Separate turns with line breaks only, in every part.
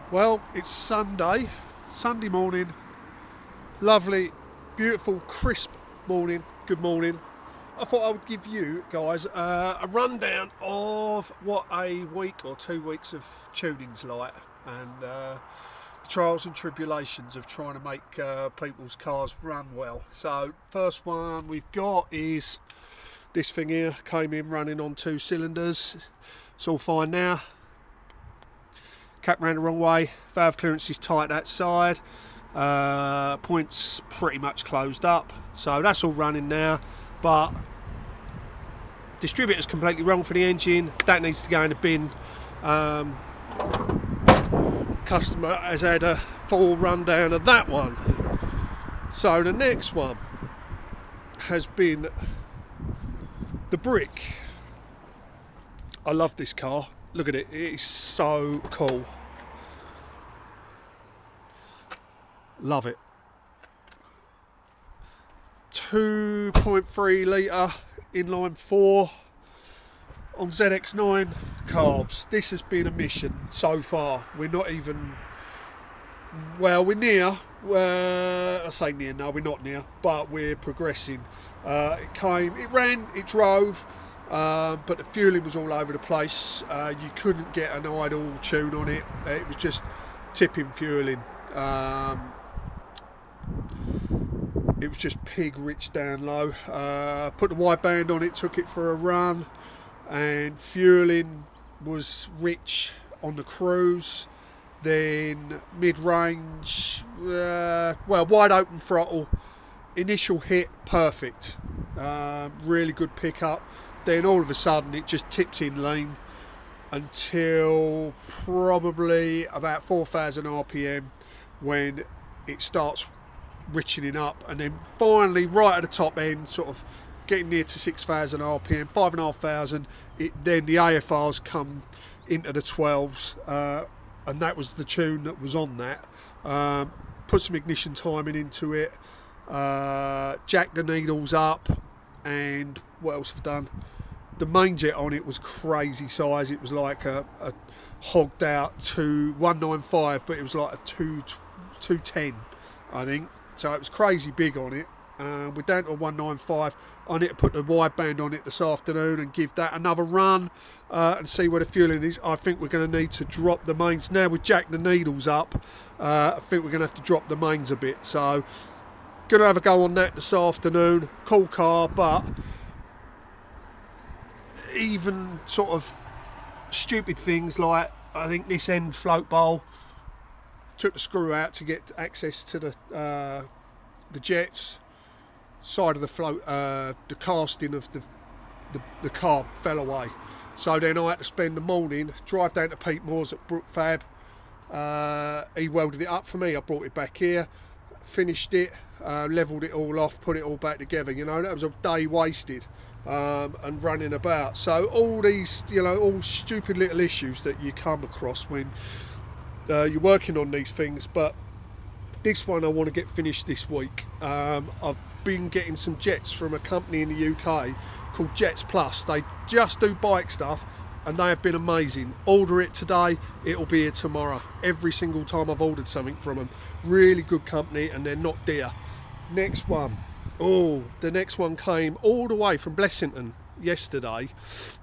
Well, it's Sunday morning, lovely, beautiful, crisp morning. Good morning. I thought I would give you guys a rundown of what a week or 2 weeks of tuning's like, and the trials and tribulations of trying to make people's cars run well. So, first one we've got is this thing here. Came in running on 2 cylinders. It's all fine now. Cap ran the wrong way, valve clearance is tight that side, points pretty much closed up, so that's all running now, but distributor's completely wrong for the engine, that needs to go in the bin. Customer has had a full rundown of that one. So the next one has been the brick. I love this car. Look at it, it is so cool. Love it. 2.3 litre inline 4 on ZX9 carbs. This has been a mission so far. We're not even, well, we're near. I say near, no, we're not near, but we're progressing. It ran, it drove. But the fueling was all over the place. You couldn't get an idle tune on it. It was just tipping fueling. It was just pig rich down low. Put the wideband on it, took it for a run, and fueling was rich on the cruise. Then mid-range, wide open throttle. Initial hit, perfect. Really good pickup. Then all of a sudden it just tipped in lean until probably about 4,000 RPM when it starts richening up, and then finally right at the top end, sort of getting near to 6,000 RPM, 5,500, then the AFRs come into the 12s, and that was the tune that was on that. Put some ignition timing into it, jacked the needles up, and what else have I done? The main jet on it was crazy size. It was like a hogged out 195, but it was like a 210, I think. So it was crazy big on it. We're down to a 195. I need to put the wideband on it this afternoon and give that another run and see where the fueling is. I think we're going to need to drop the mains. Now we've jacked the needles up, I think we're going to have to drop the mains a bit. So going to have a go on that this afternoon. Cool car, but even sort of stupid things like, I think this end float bowl, took the screw out to get access to the jets. Side of the float, the casting of the car fell away. So then I had to spend the morning, drive down to Pete Moore's at Brookfab. He welded it up for me. I brought it back here, finished it, levelled it all off, put it all back together. You know, that was a day wasted. And running about. So all these, all stupid little issues that you come across when you're working on these things, but this one I want to get finished this week. I've been getting some jets from a company in the UK called Jets Plus. They just do bike stuff, and they have been amazing. Order it today, it'll be here tomorrow. Every single time I've ordered something from them. Really good company, and they're not dear. Next one. Oh, the next one came all the way from Blessington yesterday.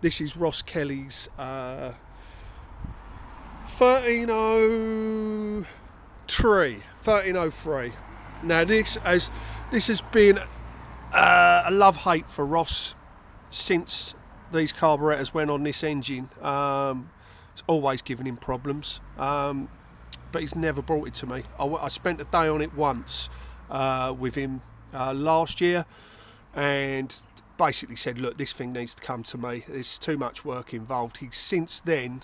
This is Ross Kelly's 1303. Now this has been a love-hate for Ross since these carburetors went on this engine. It's always given him problems, but he's never brought it to me. I spent a day on it once with him last year, and basically said, look, this thing needs to come to me, there's too much work involved. He's since then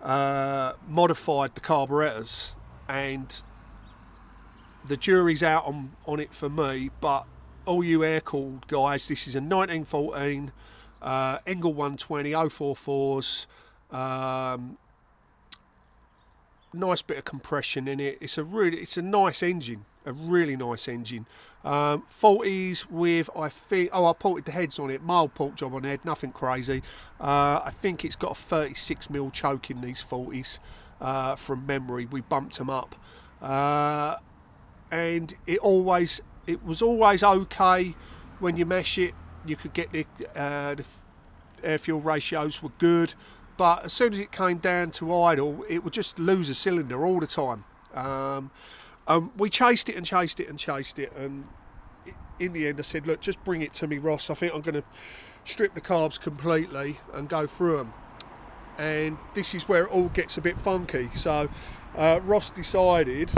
modified the carburetors, and the jury's out on it for me, but all you air-cooled guys, this is a 1914 Engel 120 044s, nice bit of compression in it. It's a nice engine, a really nice engine. 40s with, I think, I ported the heads on it, mild port job on the head, nothing crazy. I think it's got a 36mm choke in these 40s. from memory. We bumped them up, and it was always okay when you mash it. You could get the air fuel ratios were good, but as soon as it came down to idle, it would just lose a cylinder all the time. We chased it and chased it and chased it, and in the end I said, look, just bring it to me, Ross. I think I'm going to strip the carbs completely and go through them. And this is where it all gets a bit funky. So Ross decided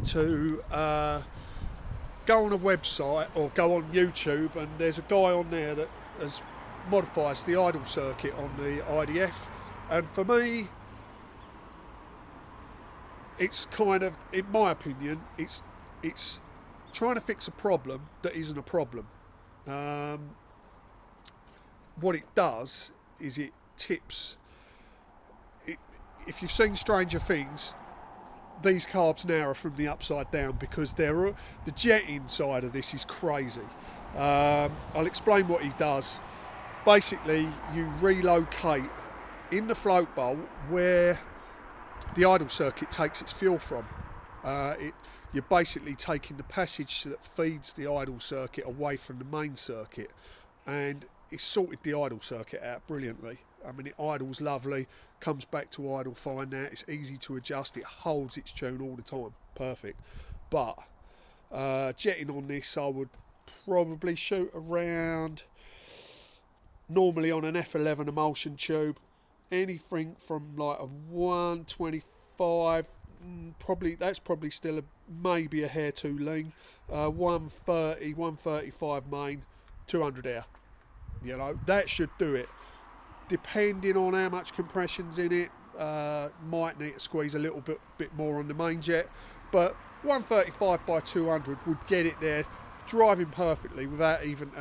to go on a website or go on YouTube, and there's a guy on there that modifies the idle circuit on the IDF. And for me, it's kind of, in my opinion, it's trying to fix a problem that isn't a problem. What it does is it tips. If you've seen Stranger Things, these carbs now are from the upside down, because the jetting side of this is crazy. I'll explain what he does. Basically, you relocate in the float bowl where the idle circuit takes its fuel from. You're basically taking the passage that feeds the idle circuit away from the main circuit, and it's sorted the idle circuit out brilliantly. I mean, it idles lovely, comes back to idle fine now. It's easy to adjust. It holds its tune all the time. Perfect. But jetting on this, I would probably shoot around, normally on an F11 emulsion tube, anything from like a 125, that's probably still maybe a hair too lean, 130, 135 main, 200 air. You know, that should do it. Depending on how much compression's in it, might need to squeeze a little bit more on the main jet, but 135 by 200 would get it there, driving perfectly without even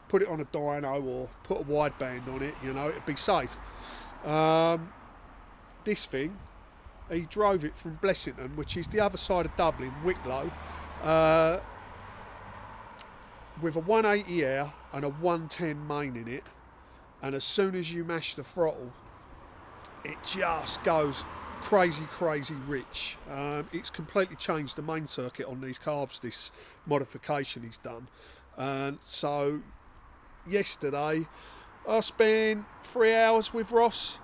put it on a dyno or put a wideband on it. You know, it'd be safe. This thing, he drove it from Blessington, which is the other side of Dublin, Wicklow, with a 180 air and a 110 main in it, and as soon as you mash the throttle, it just goes crazy rich. It's completely changed the main circuit on these carbs, this modification he's done. And so yesterday I spent 3 hours with Ross.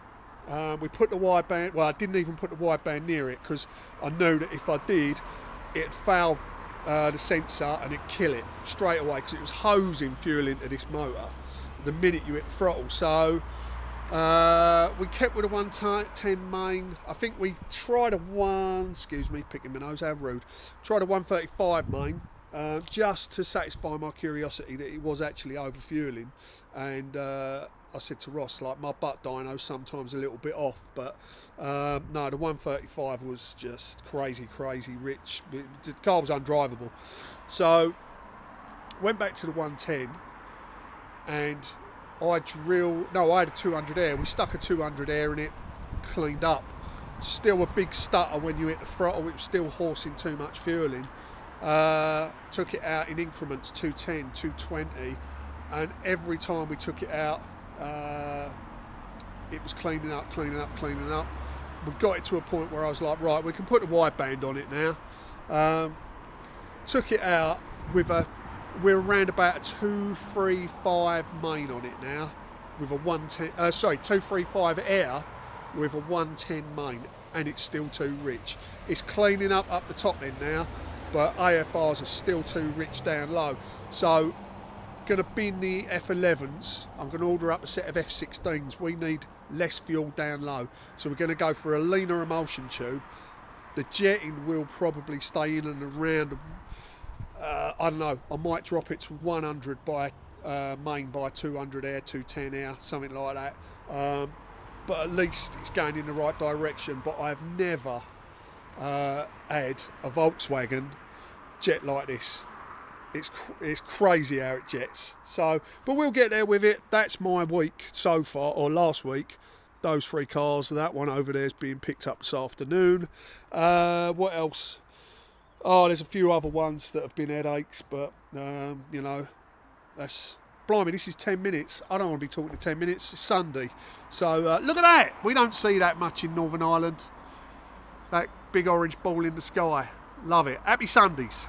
We put the wideband, well, I didn't even put the wideband near it, because I knew that if I did, it'd fail the sensor and it'd kill it straight away, because it was hosing fuel into this motor the minute you hit the throttle. So we kept with a 110 main. I think we tried picking my nose, how rude. Tried a 135 main, just to satisfy my curiosity that it was actually overfueling. And I said to Ross, like, my butt dyno's sometimes a little bit off, but no, the 135 was just crazy rich. The car was undrivable. So went back to the 110, and I had a 200 air. We stuck a 200 air in it, cleaned up. Still a big stutter when you hit the throttle. It was still horsing too much fuel in. Took it out in increments, 210, 220, and every time we took it out, it was cleaning up. We got it to a point where I was like, right, we can put the wideband on it now. Took it out with we're around about a 235 main on it now, with a 235 air with a 110 main, and it's still too rich. It's cleaning up the top end now, but AFRs are still too rich down low. So going to bin the F11s. I'm going to order up a set of F16s. We need less fuel down low, so we're going to go for a leaner emulsion tube. The jetting will probably stay in and around, I don't know, I might drop it to 100 by main by 200 air, 210 air, something like that. But at least it's going in the right direction. But I've never had a Volkswagen jet like this. It's crazy how it jets. So, but we'll get there with it. That's my week so far, or last week. Those 3 cars. That one over there is being picked up this afternoon. What else? Oh, there's a few other ones that have been headaches, but you know, that's blimey, this is 10 minutes. I don't want to be talking to 10 minutes. It's Sunday. So look at that. We don't see that much in Northern Ireland. That big orange ball in the sky. Love it. Happy Sundays.